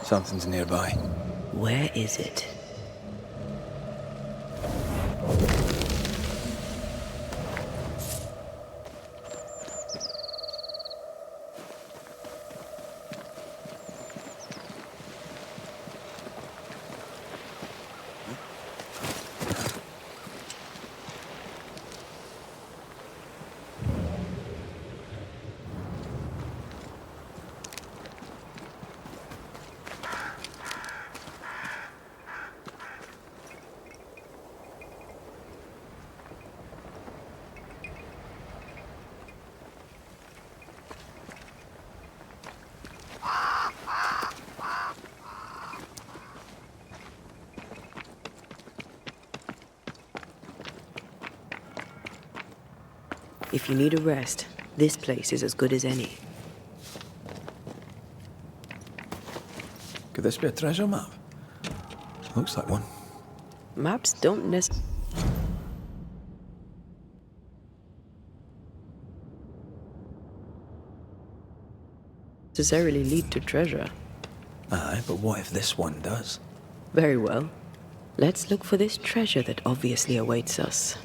Something's nearby. Where is it? If you need a rest, this place is as good as any. Could this be a treasure map? Looks like one. Maps don't necessarily lead to treasure. Aye, but what if this one does? Very well. Let's look for this treasure that obviously awaits us.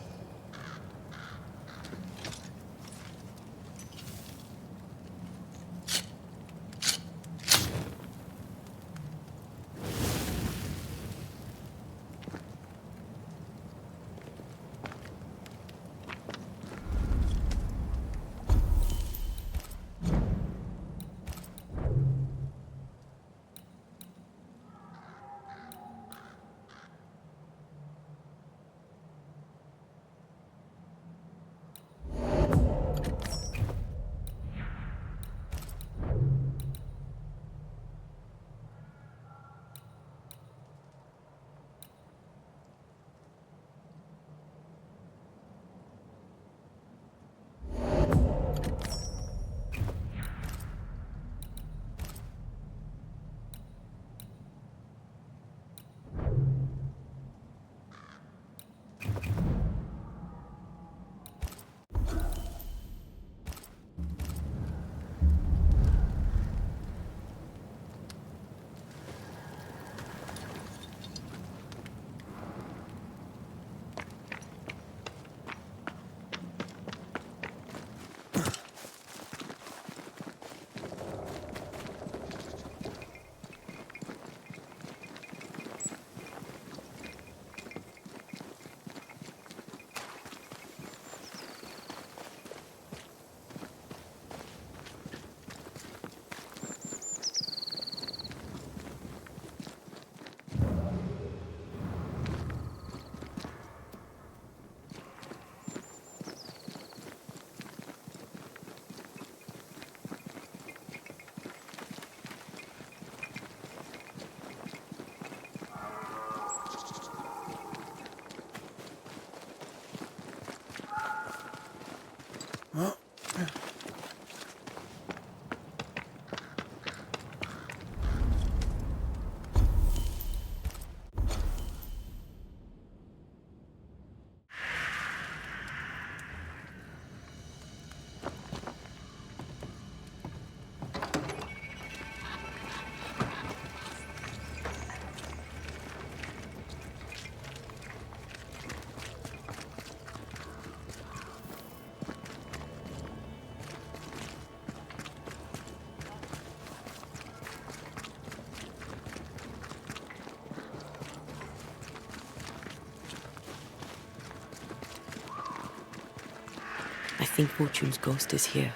I think Fortune's ghost is here.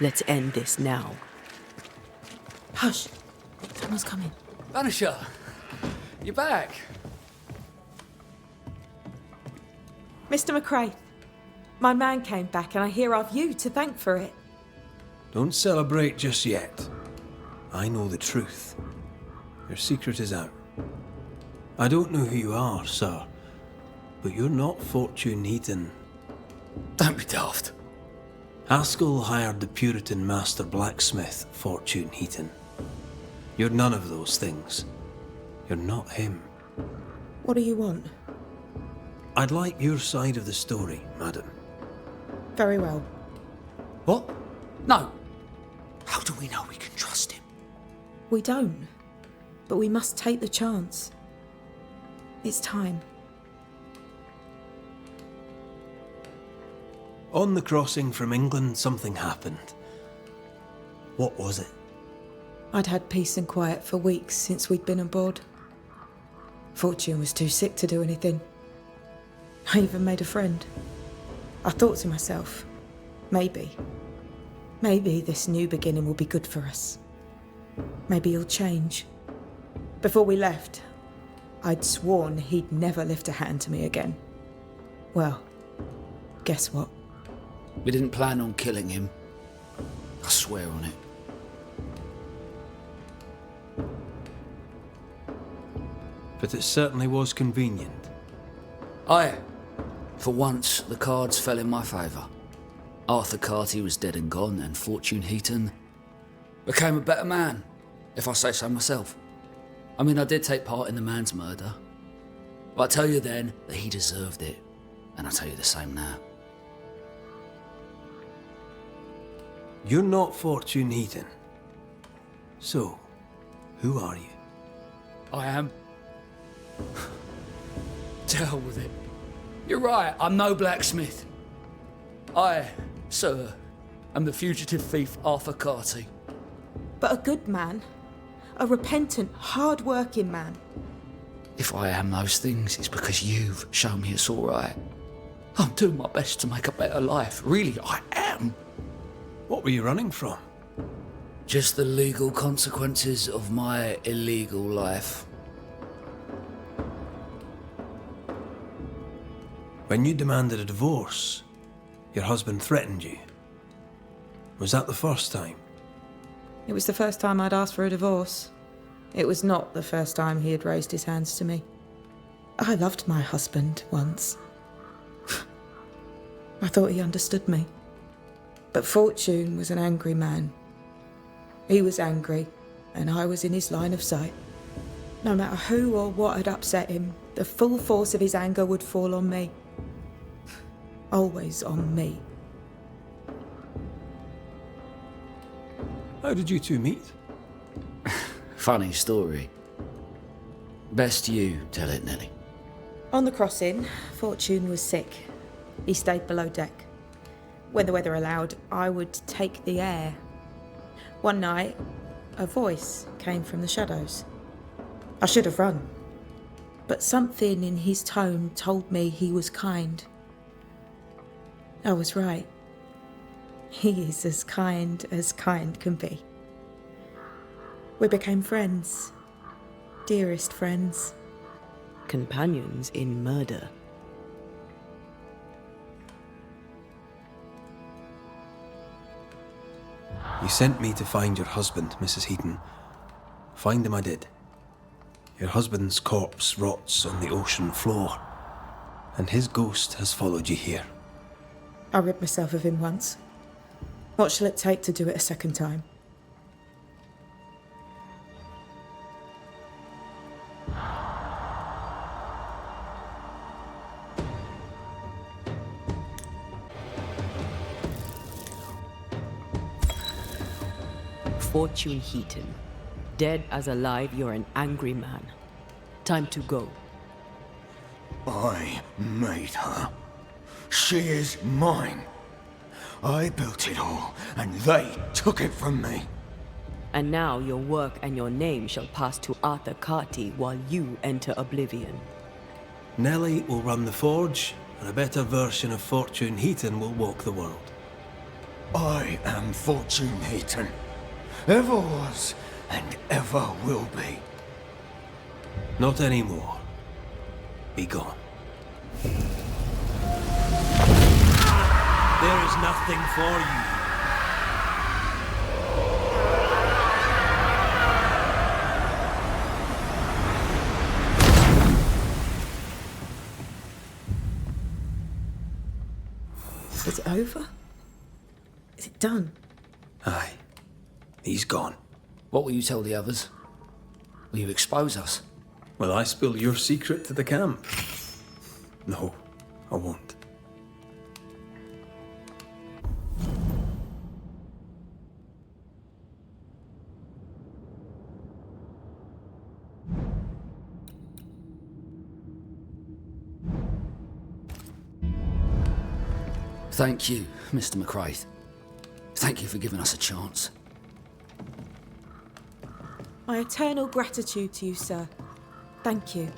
Let's end this now. Hush! Someone's coming. Banisher! You're back! Mr. McRae, my man came back and I hear I've you to thank for it. Don't celebrate just yet. I know the truth. Your secret is out. I don't know who you are, sir, but you're not Fortune Heaton. Don't be daft. Haskell hired the Puritan master blacksmith, Fortune Heaton. You're none of those things. You're not him. What do you want? I'd like your side of the story, madam. Very well. What? No. How do we know we can trust him? We don't. But we must take the chance. It's time. On the crossing from England, something happened. What was it? I'd had peace and quiet for weeks since we'd been aboard. Fortune was too sick to do anything. I even made a friend. I thought to myself, maybe this new beginning will be good for us. Maybe he'll change. Before we left, I'd sworn he'd never lift a hand to me again. Well, guess what? We didn't plan on killing him. I swear on it. But it certainly was convenient. Aye. For once, the cards fell in my favour. Arthur Carty was dead and gone, and Fortune Heaton became a better man, if I say so myself. I mean, I did take part in the man's murder. But I tell you then that he deserved it, and I tell you the same now. You're not Fortune Heaton. So, who are you? I am. To hell with it. You're right, I'm no blacksmith. I, sir, am the fugitive thief Arthur Carty. But a good man. A repentant, hard-working man. If I am those things, it's because you've shown me it's all right. I'm doing my best to make a better life. Really, I am. What were you running from? Just the legal consequences of my illegal life. When you demanded a divorce, your husband threatened you. Was that the first time? It was the first time I'd asked for a divorce. It was not the first time he had raised his hands to me. I loved my husband once. I thought he understood me. But Fortune was an angry man. He was angry, and I was in his line of sight. No matter who or what had upset him, the full force of his anger would fall on me. Always on me. How did you two meet? Funny story. Best you tell it, Nelly. On the crossing, Fortune was sick. He stayed below deck. When the weather allowed, I would take the air. One night, a voice came from the shadows. I should have run, but something in his tone told me he was kind. I was right. He is as kind can be. We became friends. Dearest friends. Companions in murder. You sent me to find your husband, Mrs. Heaton. Find him I did. Your husband's corpse rots on the ocean floor, and his ghost has followed you here. I rid myself of him once. What shall it take to do it a second time? Fortune Heaton. Dead as alive, you're an angry man. Time to go. I made her. She is mine. I built it all, and they took it from me. And now your work and your name shall pass to Arthur Carty while you enter oblivion. Nellie will run the forge, and a better version of Fortune Heaton will walk the world. I am Fortune Heaton. Ever was, and ever will be. Not anymore. Be gone. There is nothing for you. Is it over? Is it done? Aye. He's gone. What will you tell the others? Will you expose us? Will I spill your secret to the camp? No, I won't. Thank you, Mr. McCraith. Thank you for giving us a chance. My eternal gratitude to you, sir. Thank you.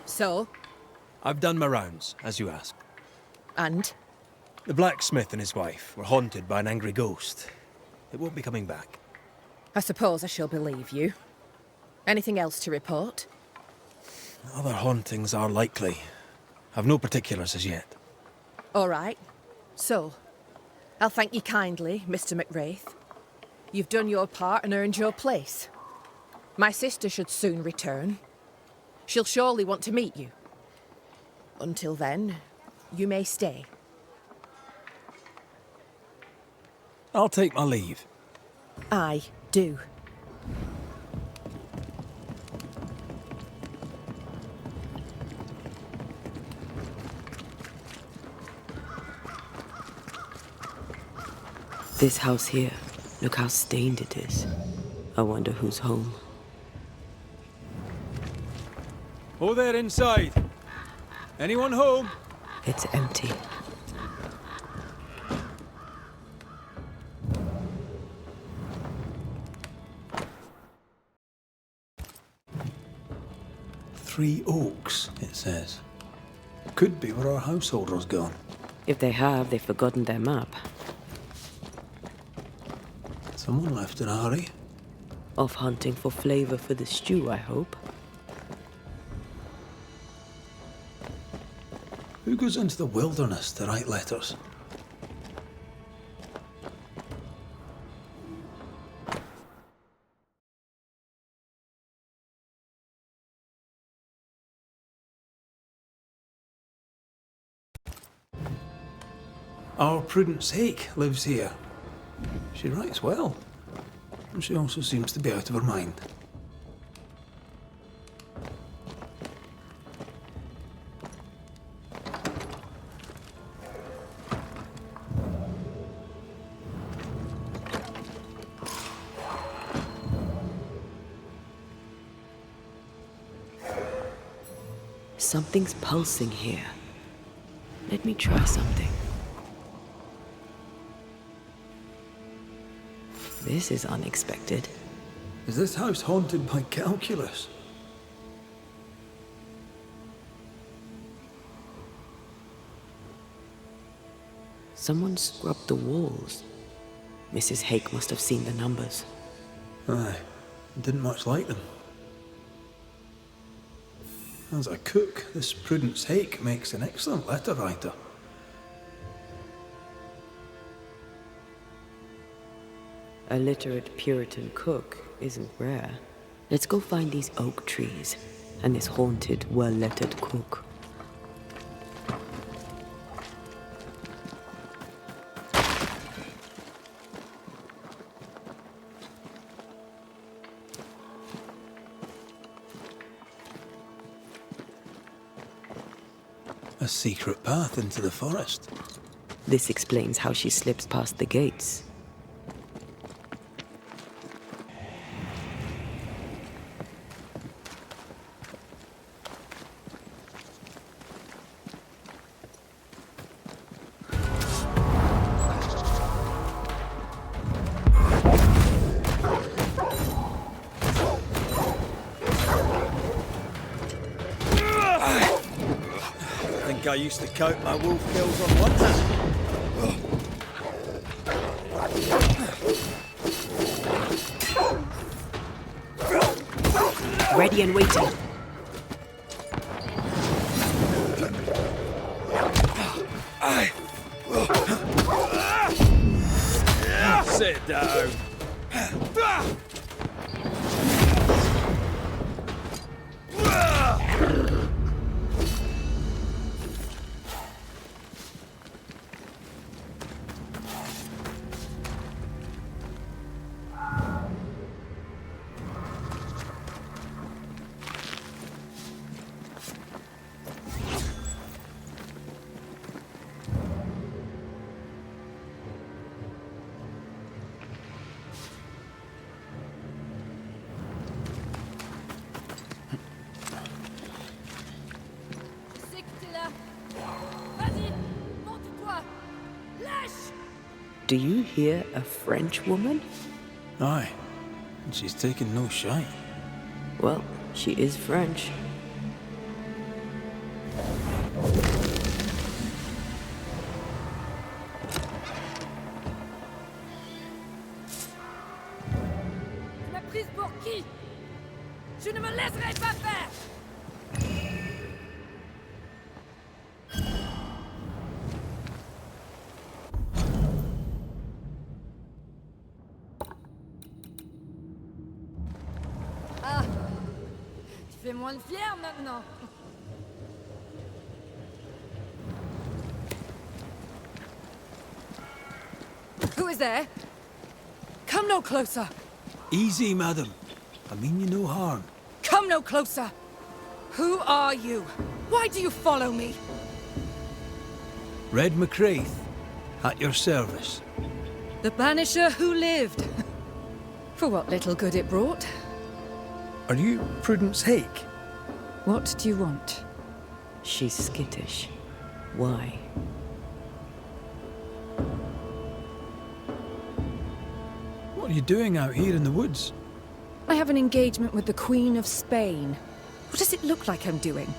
So? I've done my rounds, as you asked. And? The blacksmith and his wife were haunted by an angry ghost. It won't be coming back. I suppose I shall believe you. Anything else to report? Other hauntings are likely. I've no particulars as yet. All right. So, I'll thank you kindly, Mr. McWraith. You've done your part and earned your place. My sister should soon return. She'll surely want to meet you. Until then, you may stay. I'll take my leave. I do. This house here, look how stained it is. I wonder who's home. Oh, there inside. Anyone home? It's empty. Three Oaks, it says. Could be where our householder's gone. If they have, they've forgotten their map. Someone left in a hurry. Off hunting for flavor for the stew, I hope. Who goes into the wilderness to write letters? Our Prudence Hake lives here. She writes well, and she also seems to be out of her mind. Something's pulsing here. Let me try something. This is unexpected. Is this house haunted by calculus? Someone scrubbed the walls. Mrs. Hake must have seen the numbers. Aye, didn't much like them. As a cook, this Prudence Hake makes an excellent letter writer. A literate Puritan cook isn't rare. Let's go find these oak trees and this haunted, well-lettered cook. A secret path into the forest. This explains how she slips past the gates. I used to count my wolf kills on one hand. Ready and waiting. Sit down. Do you hear a French woman? Aye, and she's taken no shine. Well, she is French. Tu m'as prise pour qui? Je ne me laisserai pas faire! Ah! Tu fais moins le fier maintenant! Who is there? Come no closer! Easy, madam. I mean you no harm. Come no closer! Who are you? Why do you follow me? Red McCraith, at your service. The Banisher who lived. For what little good it brought. Are you Prudence Hake? What do you want? She's skittish. Why? What are you doing out here in the woods? I have an engagement with the Queen of Spain. What does it look like I'm doing?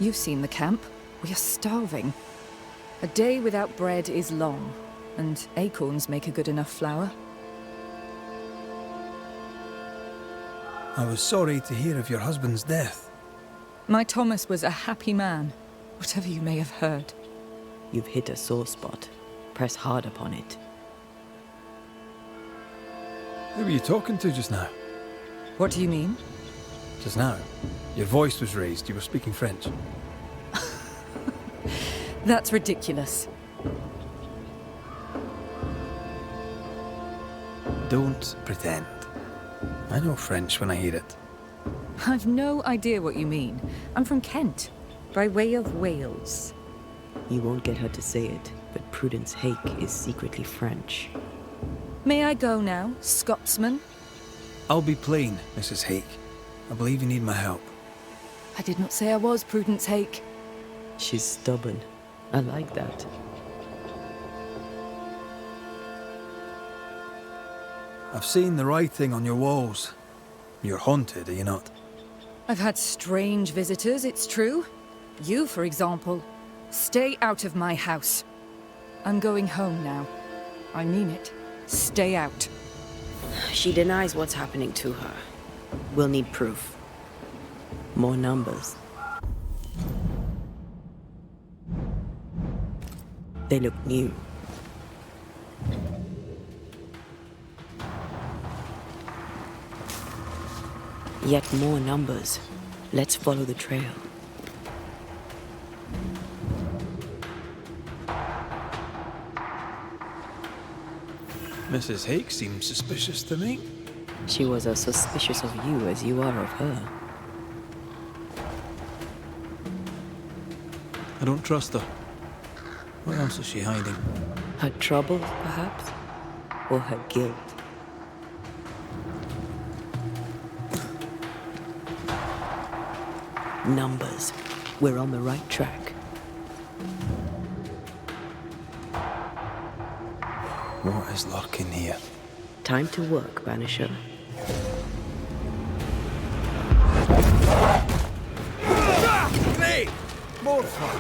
You've seen the camp. We are starving. A day without bread is long, and acorns make a good enough flour. I was sorry to hear of your husband's death. My Thomas was a happy man, whatever you may have heard. You've hit a sore spot. Press hard upon it. Who were you talking to just now? What do you mean? Just now. Your voice was raised. You were speaking French. That's ridiculous. Don't pretend. I know French when I hear it. I've no idea what you mean. I'm from Kent, by way of Wales. You won't get her to say it, but Prudence Hake is secretly French. May I go now, Scotsman? I'll be plain, Mrs. Hake. I believe you need my help. I did not say I was Prudence Hake. She's stubborn. I like that. I've seen the writing on your walls. You're haunted, are you not? I've had strange visitors, it's true. You, for example. Stay out of my house. I'm going home now. I mean it. Stay out. She denies what's happening to her. We'll need proof. More numbers. They look new. Yet more numbers. Let's follow the trail. Mrs. Hake seems suspicious to me. She was as suspicious of you as you are of her. I don't trust her. What else is she hiding? Her trouble, perhaps? Or her guilt? Numbers. We're on the right track. What is lurking here? Time to work, Banisher. Me! More fun!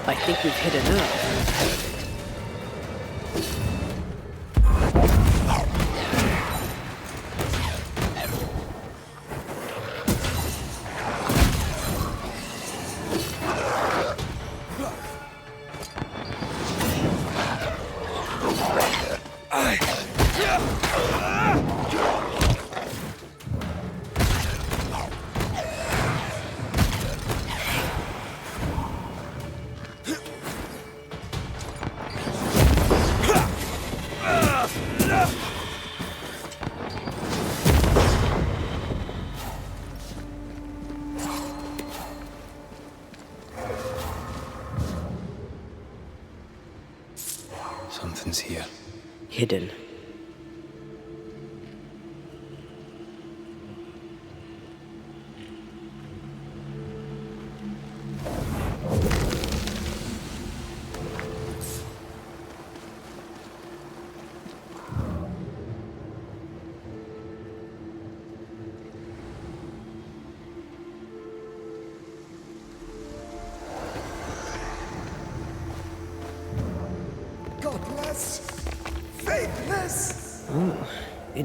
I think we've hit a nerve. Something's here. Hidden.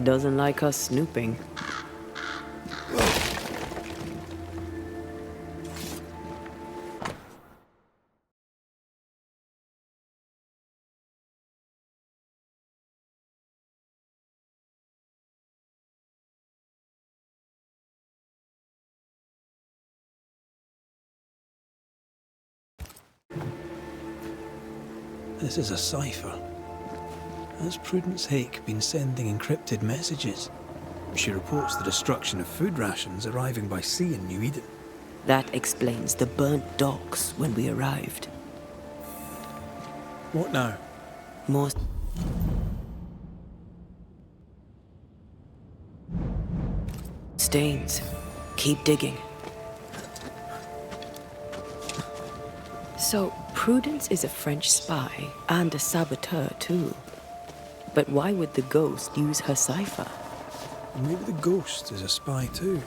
It doesn't like us snooping. This is a cipher. Has Prudence Hake been sending encrypted messages? She reports the destruction of food rations arriving by sea in New Eden. That explains the burnt docks when we arrived. What now? More stains. Keep digging. So, Prudence is a French spy and a saboteur too. But why would the ghost use her cipher? Maybe the ghost is a spy too.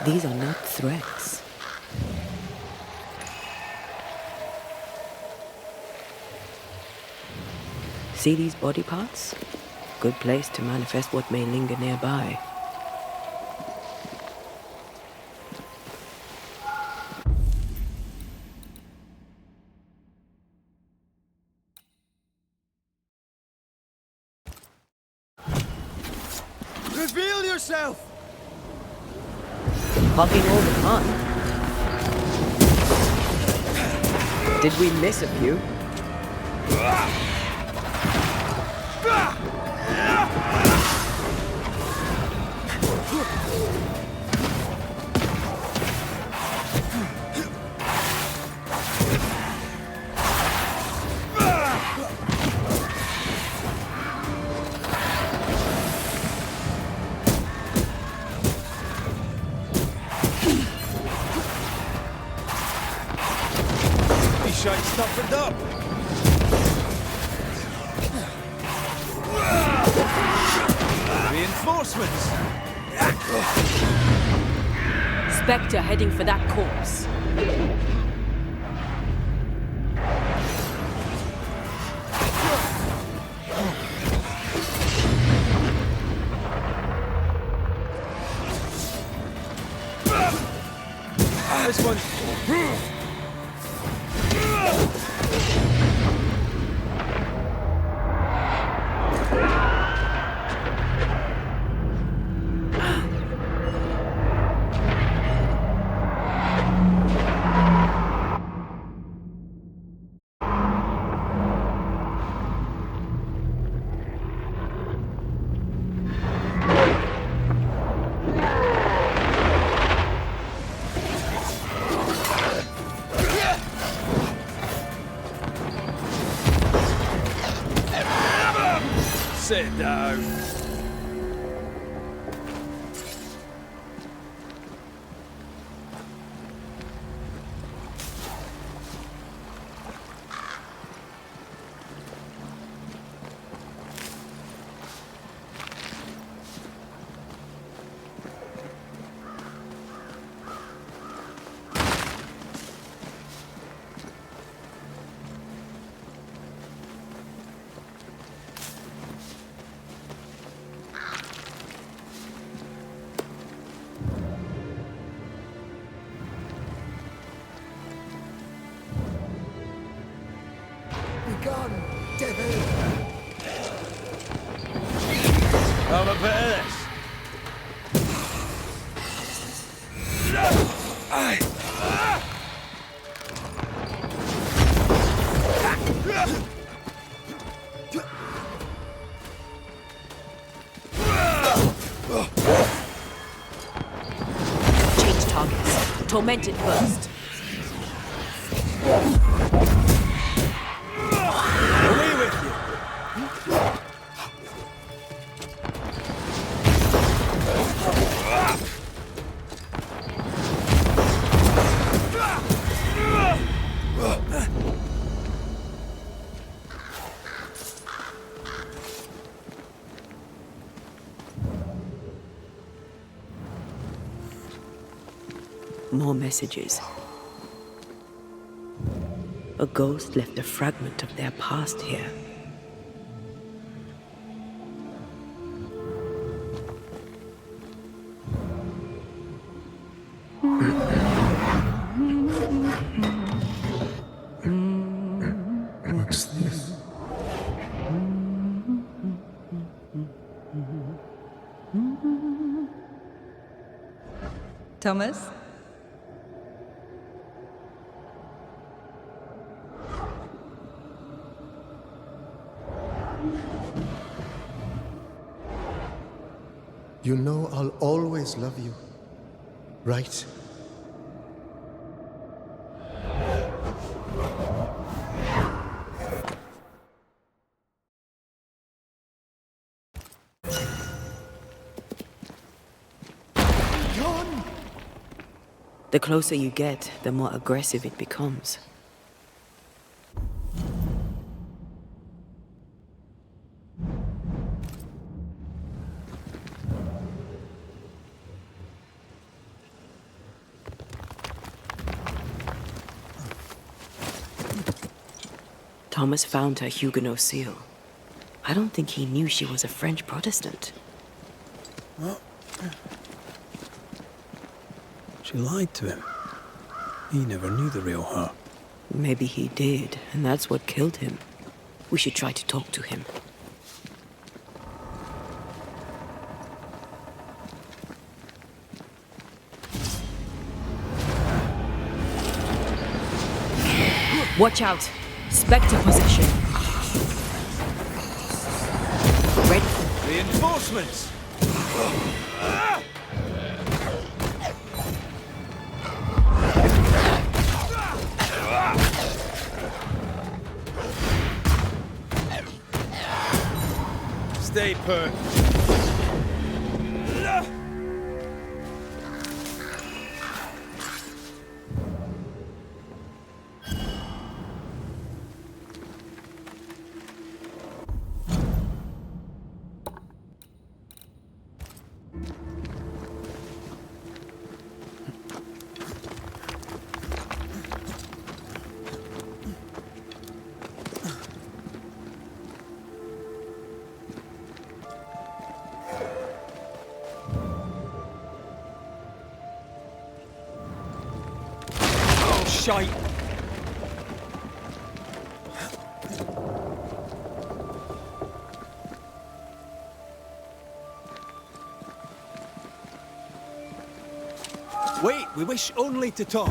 These are not threats. See these body parts? Good place to manifest what may linger nearby. Reveal yourself! Hogging all the fun. Did we miss a few? Toughened up. Reinforcements. Spectre heading for that corpse. This one. Sit down. Begone, devil! Have a bit of this. Change targets. Tormented first. Away with you. More messages. A ghost left a fragment of their past here. What's this? Thomas? You know I'll always love you, right? The closer you get, the more aggressive it becomes. Thomas found her Huguenot seal. I don't think he knew she was a French Protestant. She lied to him. He never knew the real her. Maybe he did, and that's what killed him. We should try to talk to him. Watch out! Spectre possession. Ready? Reinforcements! Stay put. Shite! Wait, we wish only to talk.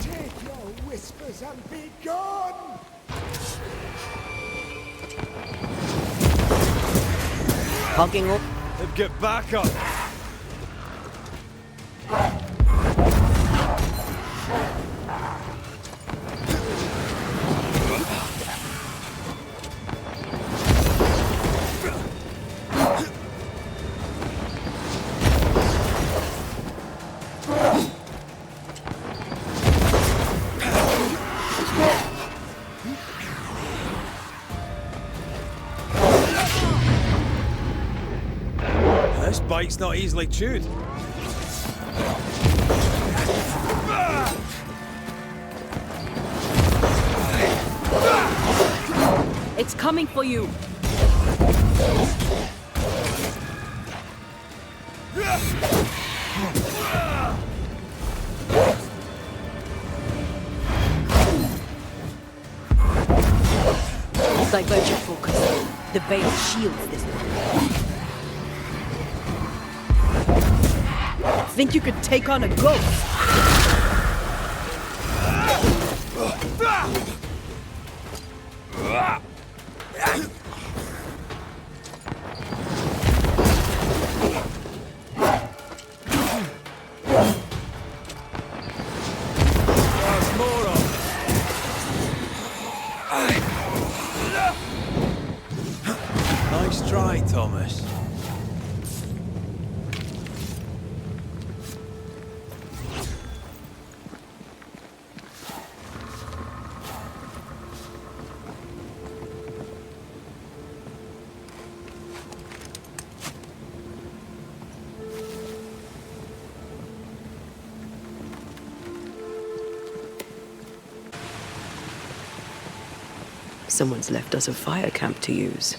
Take your whispers and be gone! Hogging up. They'd get back up. This bite's not easily chewed. It's coming for you. Divert your focus. The veil shields this one. Think you could take on a ghost? There's more of it. Nice try, Thomas. Someone's left us a fire camp to use.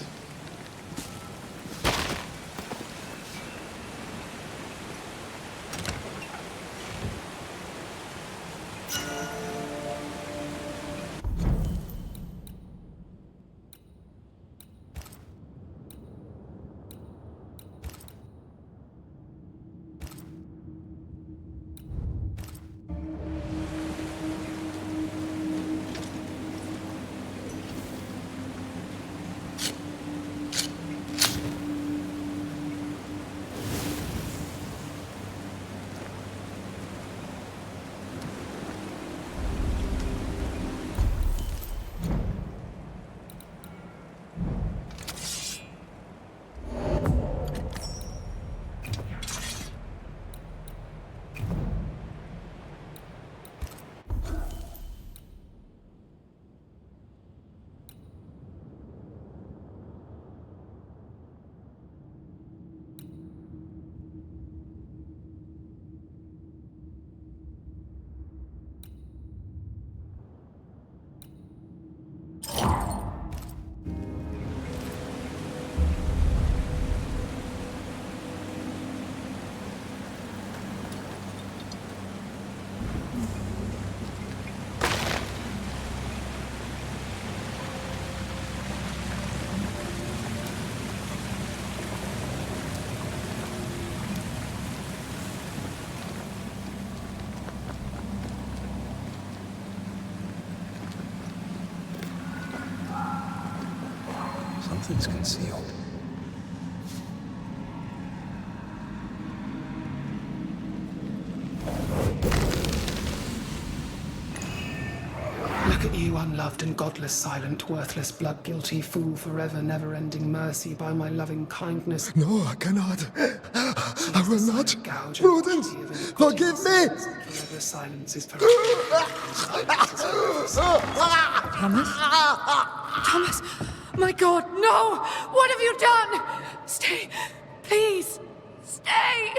Something's concealed. Look at you, unloved and godless, silent, worthless, blood-guilty fool, forever, never-ending mercy by my loving kindness. No, I cannot. I will not. Prudence, forgive me! Forever silence is forever. Thomas? Thomas! My God, no! What have you done? Stay! Please! Stay!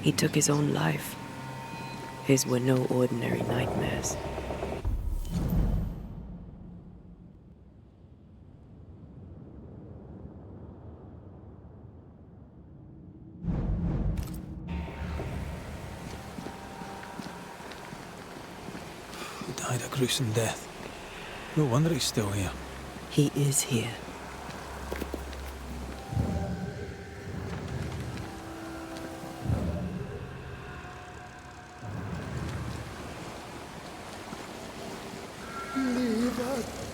He took his own life. His were no ordinary nightmares. He died a gruesome death. No wonder he's still here. He is here.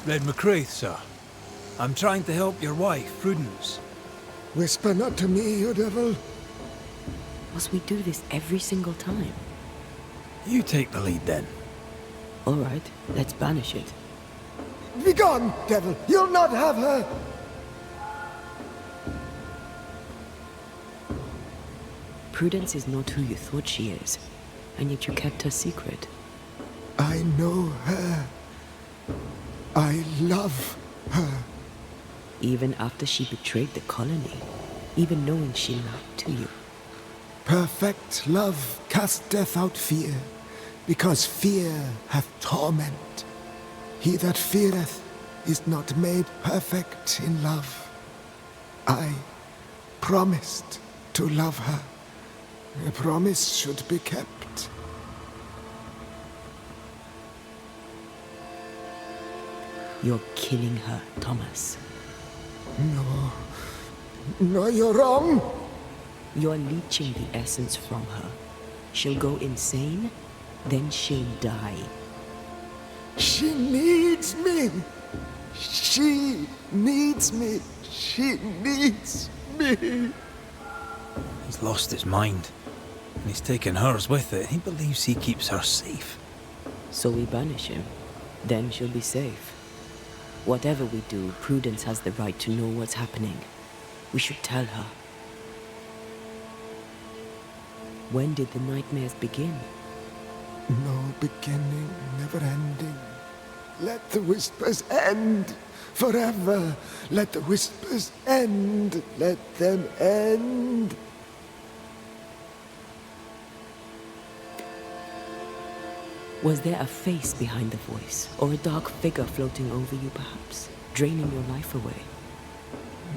Red McCraith, sir. I'm trying to help your wife, Prudence. Whisper not to me, you devil. Must we do this every single time? You take the lead then. All right, let's banish it. Begone, devil! You'll not have her! Prudence is not who you thought she is, and yet you kept her secret. I know her. I love her. Even after she betrayed the colony, even knowing she lied to you. Perfect love casteth out fear, because fear hath torment. He that feareth is not made perfect in love. I promised to love her. A promise should be kept. You're killing her, Thomas. No. No, you're wrong. You're leeching the essence from her. She'll go insane, then she'll die. She needs me. She needs me. She needs me. He's lost his mind, and he's taken hers with it. He believes he keeps her safe. So we banish him. Then she'll be safe. Whatever we do, Prudence has the right to know what's happening. We should tell her. When did the nightmares begin? No beginning, never ending. Let the whispers end forever. Let the whispers end. Let them end. Was there a face behind the voice, or a dark figure floating over you perhaps, draining your life away?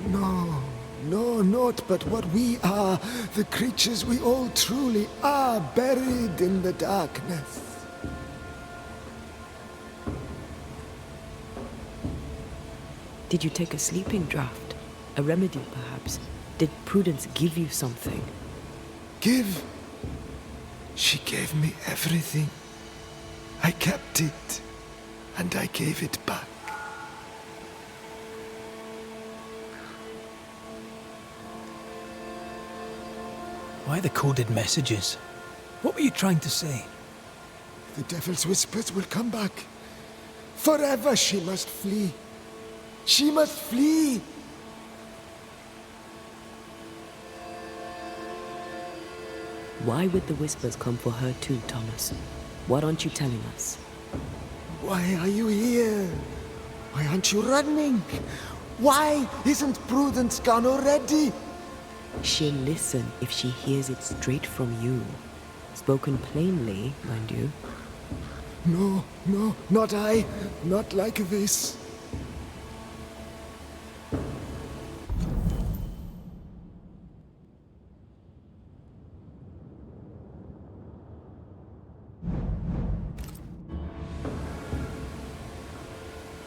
No, no, not but what we are, the creatures we all truly are, buried in the darkness. Did you take a sleeping draught? A remedy, perhaps? Did Prudence give you something? Give? She gave me everything. I kept it, and I gave it back. Why the coded messages? What were you trying to say? The devil's whispers will come back. Forever she must flee. She must flee! Why would the whispers come for her too, Thomas? What aren't you telling us? Why are you here? Why aren't you running? Why isn't Prudence gone already? She'll listen if she hears it straight from you. Spoken plainly, mind you. No, no, not I. Not like this.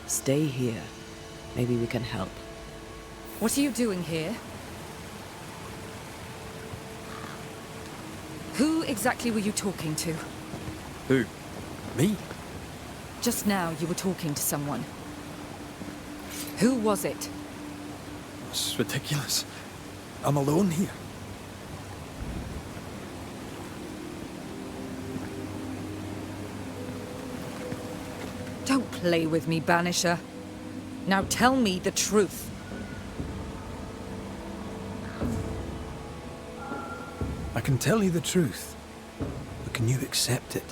Stay here. Maybe we can help. What are you doing here? Who exactly were you talking to? Who? Me? Just now you were talking to someone. Who was it? It's ridiculous. I'm alone here. Don't play with me, Banisher. Now tell me the truth. I can tell you the truth, but can you accept it?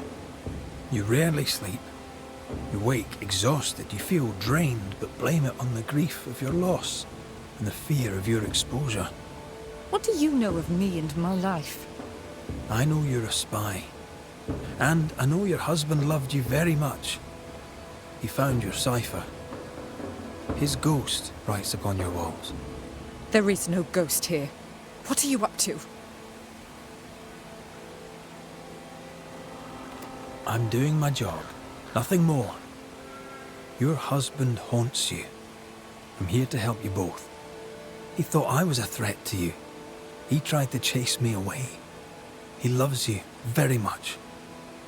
You rarely sleep. You wake exhausted, you feel drained, but blame it on the grief of your loss and the fear of your exposure. What do you know of me and my life? I know you're a spy, and I know your husband loved you very much. He found your cipher. His ghost writes upon your walls. There is no ghost here. What are you up to? I'm doing my job, nothing more. Your husband haunts you. I'm here to help you both. He thought I was a threat to you. He tried to chase me away. He loves you very much,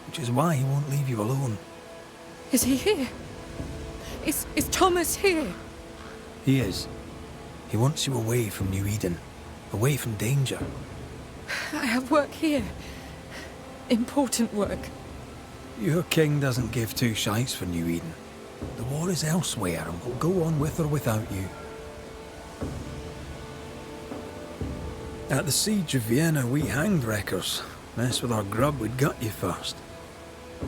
which is why he won't leave you alone. Is he here? Is Thomas here? He is. He wants you away from New Eden, away from danger. I have work here. Important work. Your king doesn't give two shites for New Eden. The war is elsewhere and will go on with or without you. At the siege of Vienna, we hanged wreckers. Mess with our grub, we'd gut you first.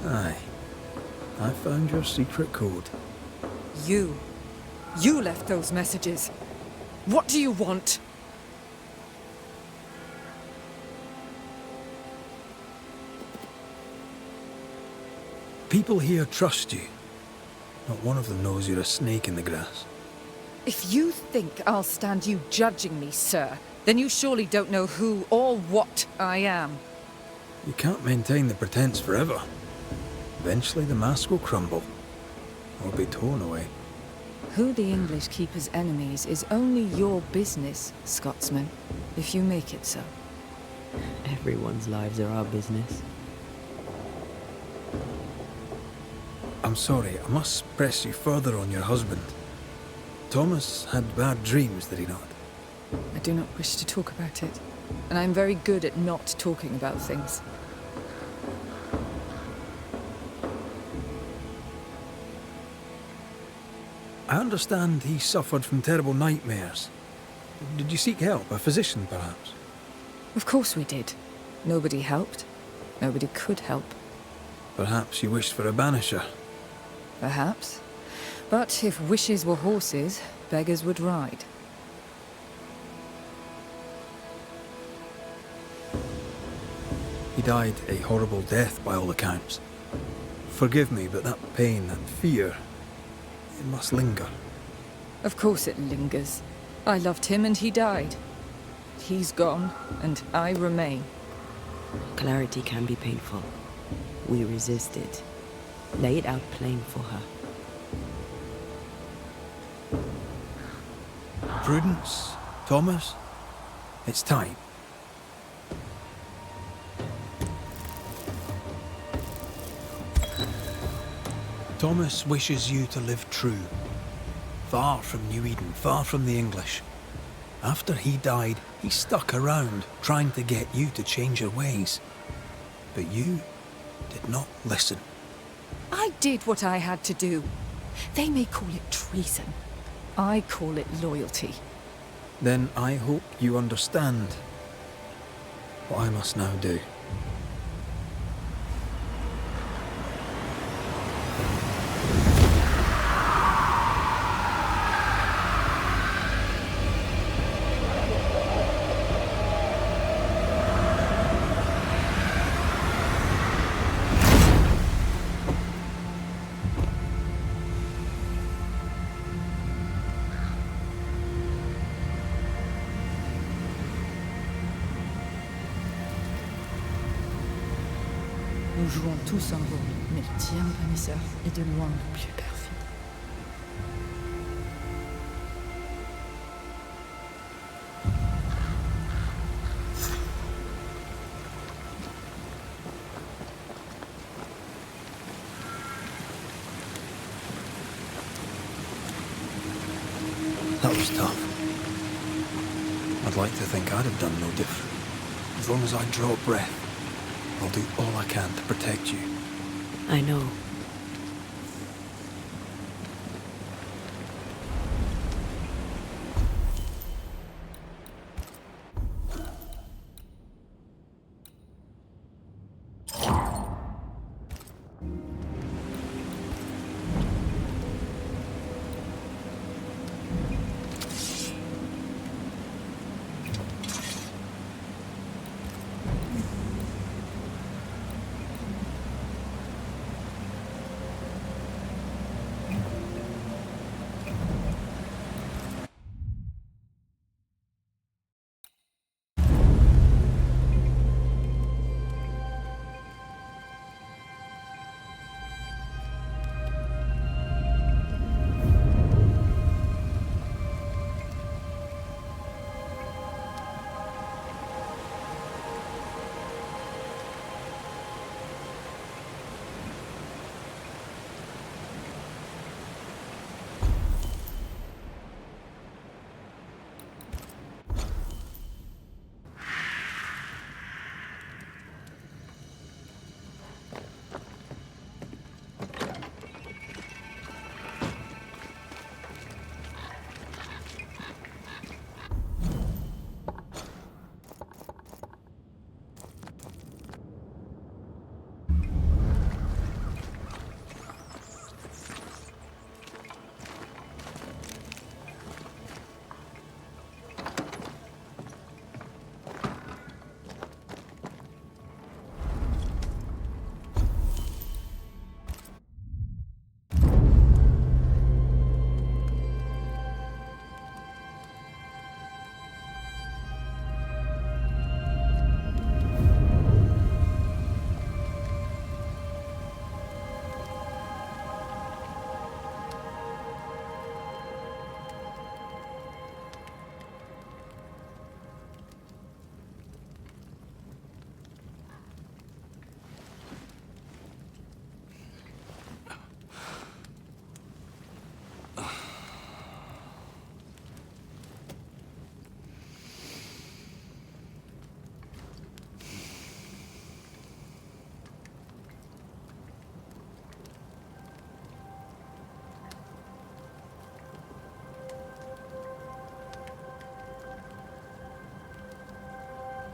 Aye. I found your secret code. You left those messages. What do you want? People here trust you. Not one of them knows you're a snake in the grass. If you think I'll stand you judging me, sir, then you surely don't know who or what I am. You can't maintain the pretense forever. Eventually the mask will crumble, or be torn away. Who the English keep as enemies is only your business, Scotsman, if you make it so. Everyone's lives are our business. I'm sorry, I must press you further on your husband. Thomas had bad dreams, did he not? I do not wish to talk about it, and I'm very good at not talking about things. I understand he suffered from terrible nightmares. Did you seek help? A physician, perhaps? Of course we did. Nobody helped. Nobody could help. Perhaps you wished for a banisher. Perhaps. But if wishes were horses, beggars would ride. He died a horrible death by all accounts. Forgive me, but that pain, that fear, it must linger. Of course it lingers. I loved him and he died. He's gone, and I remain. Clarity can be painful. We resist it. Lay it out plain for her. Prudence, Thomas, it's time. Thomas wishes you to live true. Far from New Eden, far from the English. After he died, he stuck around, trying to get you to change your ways. But you did not listen. I did what I had to do. They may call it treason. I call it loyalty. Then I hope you understand what I must now do. Nous jouons tous un rôle, mais le tien, Banishers, est de loin le plus perfide. That was tough. I'd like to think I'd have done no different. As long as I draw breath, I'll do all I can to protect you. I know.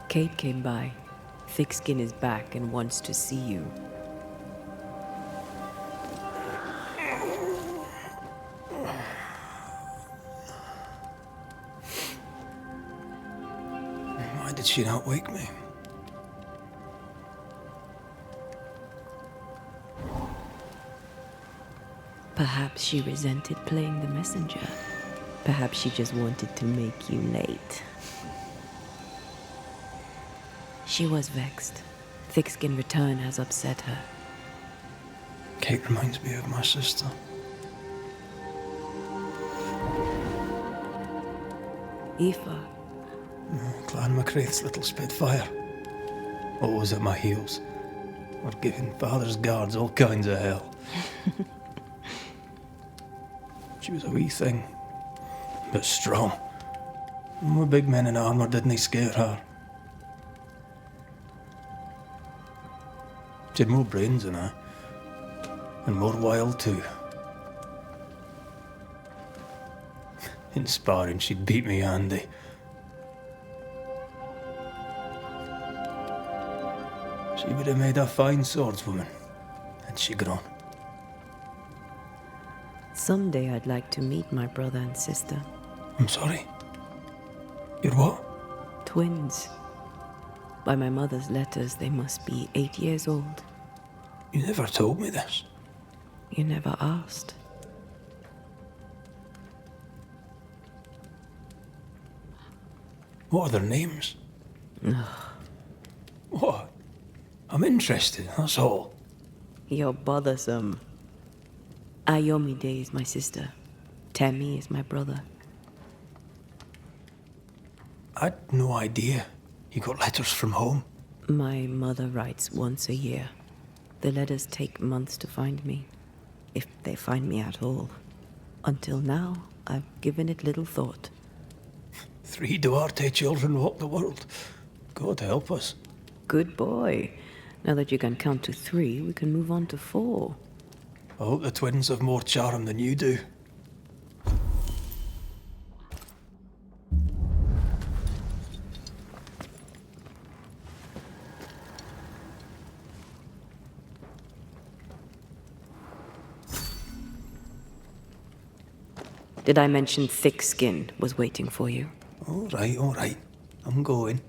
Kate came by. Thick Skin is back and wants to see you. Why did she not wake me? Perhaps she resented playing the messenger. Perhaps she just wanted to make you late. She was vexed. Thickskin return has upset her. Kate reminds me of my sister. Aoife. Clan MacRaith's little Spitfire. Always at my heels. Or giving father's guards all kinds of hell. She was a wee thing, but strong. And we big men in armour didn't scare her. She had more brains than I, and more wild too. In sparring, she'd beat me handy. She would have made a fine swordswoman, had she grown. Someday I'd like to meet my brother and sister. I'm sorry. You're what? Twins. By my mother's letters, they must be 8 years old. You never told me this. You never asked. What are their names? What? I'm interested, that's all. You're bothersome. Ayomide is my sister. Temi is my brother. I'd no idea. You got letters from home? My mother writes once a year. The letters take months to find me, if they find me at all. Until now, I've given it little thought. 3 Duarte children walk the world. God help us. Good boy. Now that you can count to 3, we can move on to 4. I hope the twins have more charm than you do. Did I mention Thickskin was waiting for you? All right. I'm going.